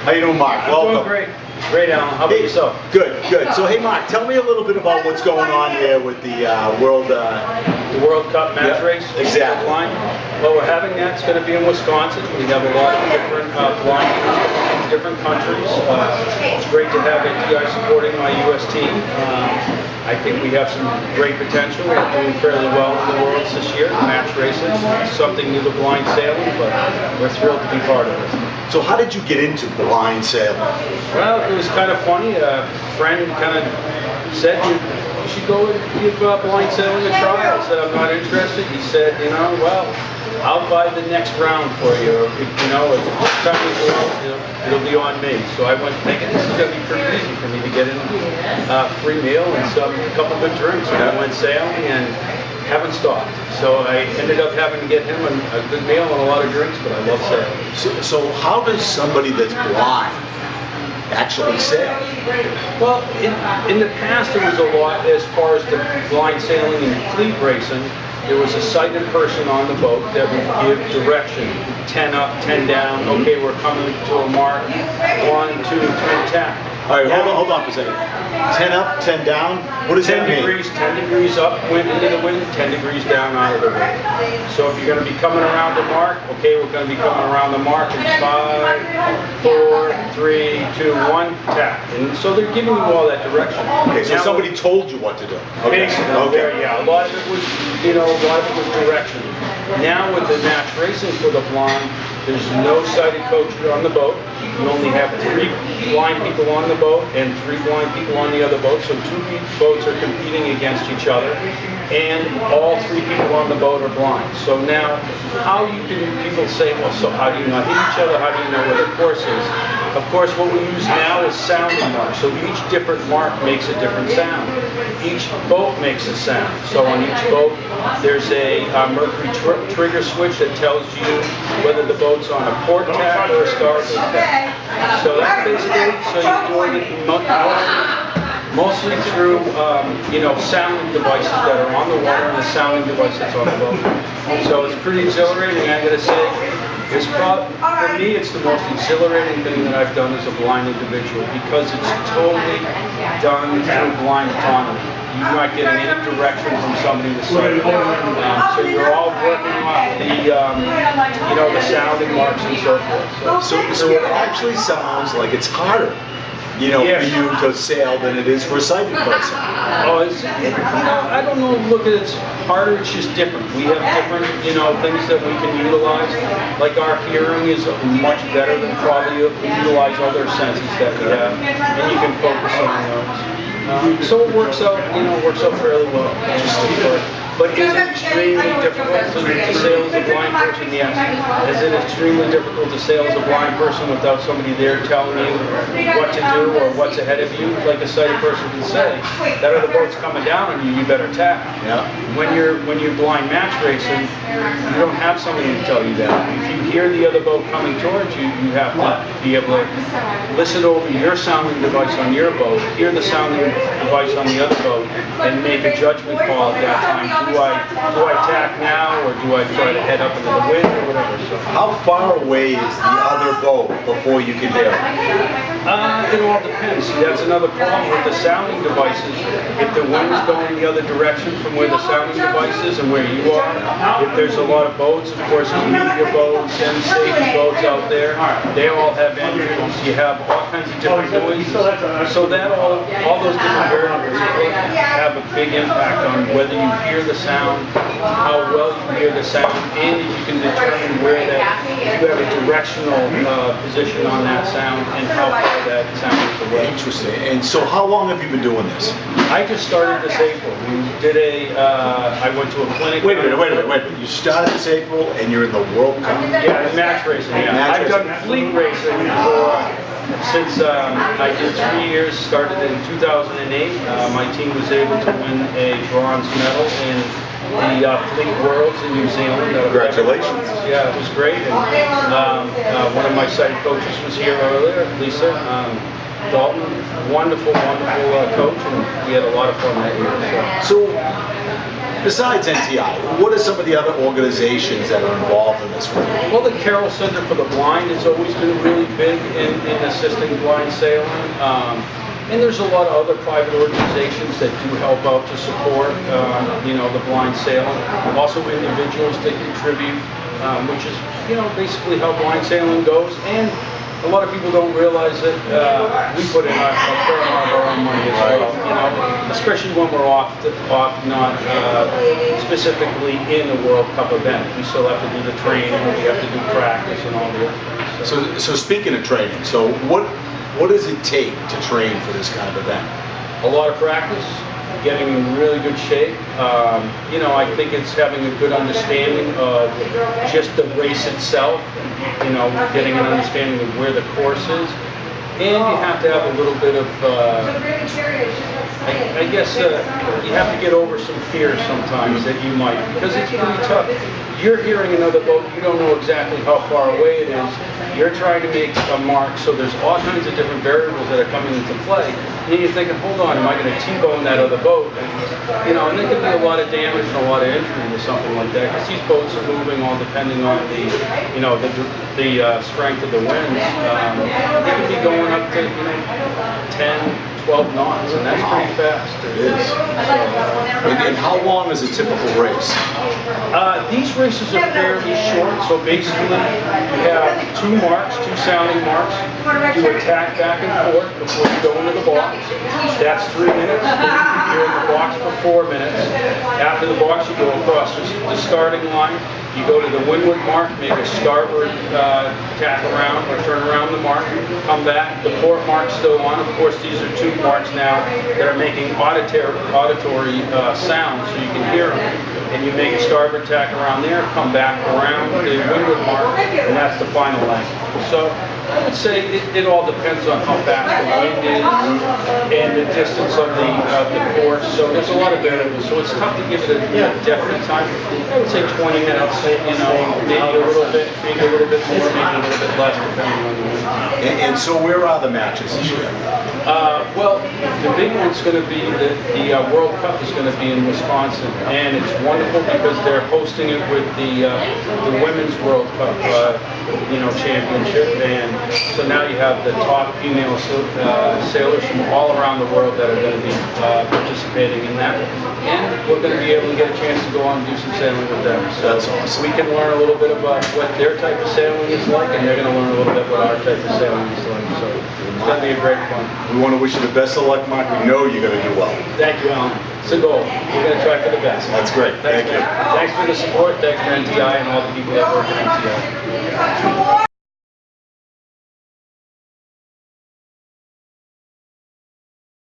How you doing, Mark? Welcome. Great. Great, Alan. How about yourself? Good, good. So, hey, Mark, tell me a little bit about what's going on here with the World Cup match race. Exactly. Blind. Well, we're having that. It's going to be in Wisconsin. We have a lot of different blind teams from different countries. It's great to have ATI supporting my U.S. team. I think we have some great potential. We're doing fairly well in the Worlds this year, match races. It's something new to blind sailing, but we're thrilled to be part of it. So how did you get into blind sailing? Well, it was kind of funny. A friend kind of said, you should go and give blind sailing a try. I said, I'm not interested. He said, well, I'll buy the next round for you. If time we go out, it'll be on me. So I went thinking this is going to be pretty easy for me to get in a free meal and a couple good drinks. And I went sailing and haven't stopped. So I ended up having to get him a good meal and a lot of drinks, but I love sailing. So how does somebody that's blind actually sail? Well, in the past there was a lot as far as the blind sailing and fleet racing. There was a sighted person on the boat that would give direction. 10 up, 10 down. Okay, we're coming to a mark. 1, 2, 3, tap. All right, hold on for a second. 10 up, 10 down. What does that mean? 10 degrees up, wind into the wind, 10 degrees down out of the wind. So if you're going to be coming around the mark, okay, we're going to be coming around the mark in 5, 4, 3, 2, 1, tap. And so they're giving you all that direction. Okay, so somebody told you what to do. Okay. Basically, okay. Yeah, a lot of it was, direction. Now with the match racing for the blind, there's no sighted coach on the boat. You only have 3 blind people on the boat and 3 blind people on the other boat. So 2 boats are competing against each other, and all 3 people on the boat are blind. So now, people say, well, so how do you not hit each other? How do you know where the course is? Of course, what we use now is sounding marks. So each different mark makes a different sound. Each boat makes a sound. So on each boat, there's a mercury trigger switch that tells you whether the boat's on a port tack or a starboard tack. So that's basically, so you're doing it mostly through, sounding devices that are on the water and the sounding device that's on the boat. So it's pretty exhilarating, I'm going to say. For me, it's the most exhilarating thing that I've done as a blind individual because it's totally done through blind autonomy. You're not getting any direction from somebody to sight. So you're all working off the sounding marks and so forth. So it actually sounds like it's harder, for you to sail than it is for a sighted person. Oh, I don't know. Look, it's harder. It's just different. We have different, things that we can utilize. Like our hearing is much better than probably utilize other senses that we have, and you can focus on those. So it works out, fairly well. But is it extremely difficult to sail as a blind person? Yes. Is it extremely difficult to sail as a blind person without somebody there telling you what to do or what's ahead of you? Like a sighted person can say, that other boat's coming down on you, you better tack. Yeah. When you're blind match racing, you don't have somebody to tell you that. If you hear the other boat coming towards you, you have to be able to listen over your sounding device on your boat, hear the sounding device on the other boat, and make a judgment call at that time. Do I tack now, or do I try to head up into the wind, or whatever? So, how far away is the other boat before you can hear it? It all depends. See, that's another problem with the sounding devices. If the wind is going the other direction from where the sounding device is and where you are, if there's a lot of boats, of course, media boats and safety boats out there, they all have engines. You have all kinds of different noises. So that all those different variables have a big impact on whether you hear the sound, how well you hear the sound, and if you can determine where if you have a directional position on that sound and how far that sound is away. Interesting. And so how long have you been doing this? I just started this April. We did I went to a clinic. Wait a minute. You started this April and you're in the World Cup? Yeah, the match racing, yeah. I've done fleet racing since I did 3 years, started in 2008. My team was able to win a bronze medal in the Fleet Worlds in New Zealand. Congratulations. Yeah, it was great. And one of my sighted coaches was here earlier, Lisa Dalton. Wonderful coach, and we had a lot of fun that year. So Besides NTI, what are some of the other organizations that are involved in this work? Well, the Carroll Center for the Blind has always been really big in assisting blind sailing. And there's a lot of other private organizations that do help out to support, you know, the blind sailing. Also individuals that contribute, which is, you know, basically how blind sailing goes. And a lot of people don't realize that we put in a fair amount of our own money as well, you know, especially when we're off not specifically in a World Cup event. We still have to do the training, we have to do practice and all the other things. So speaking of training, so what does it take to train for this kind of event? A lot of practice, getting in really good shape. You know, I think it's having a good understanding of just the race itself, you know, getting an understanding of where the course is. And you have to have a little bit of, I guess, you have to get over some fears sometimes that you might, because it's pretty tough. You're hearing another boat, you don't know exactly how far away it is. You're trying to make a mark, so there's all kinds of different variables that are coming into play. And then you're thinking, hold on, am I going to T-bone that other boat? And, you know, and there can be a lot of damage and a lot of injury with something like that, because these boats are moving all depending on the, you know, the strength of the winds. They can be going up to, you know, 10, 12 knots, and that's pretty fast. It is. And how long is a typical race? These races are fairly short, so basically you have two sounding marks. You attack back and forth before you go into the box. That's 3 minutes. You're in the box for 4 minutes. After the box, you go across the starting line. You go to the windward mark, make a starboard tack around or turn around the mark, come back. The port mark's still on. Of course, these are two marks now that are making auditory sounds, so you can hear them. And you make a starboard tack around there, come back around the windward mark, and that's the final length. So I would say it all depends on how fast the wind is and the distance of the course. So there's a lot of variables. So it's tough to give it a definite time. I would say 20 minutes, you know, maybe a little bit more, maybe a little bit less, depending on the wind. And so where are the matches this year? Well, the big one's going to be the World Cup is going to be in Wisconsin, and it's wonderful because they're hosting it with the Women's World Cup, you know, championship, and so now you have the top female sailors from all around the world that are going to be participating in that, and we're going to be able to get a chance to go on and do some sailing with them. So that's awesome. We can learn a little bit about what their type of sailing is like, and they're going to learn a little bit what our type of sailing is like. So it's going to be a great fun. We want to wish you the best of luck, Mark. We know you're going to do well. Thank you, Alan. It's a goal. We're going to try for the best. That's great. Thank you. Thanks for the support. Thanks for NTI and all the people that work at NTI.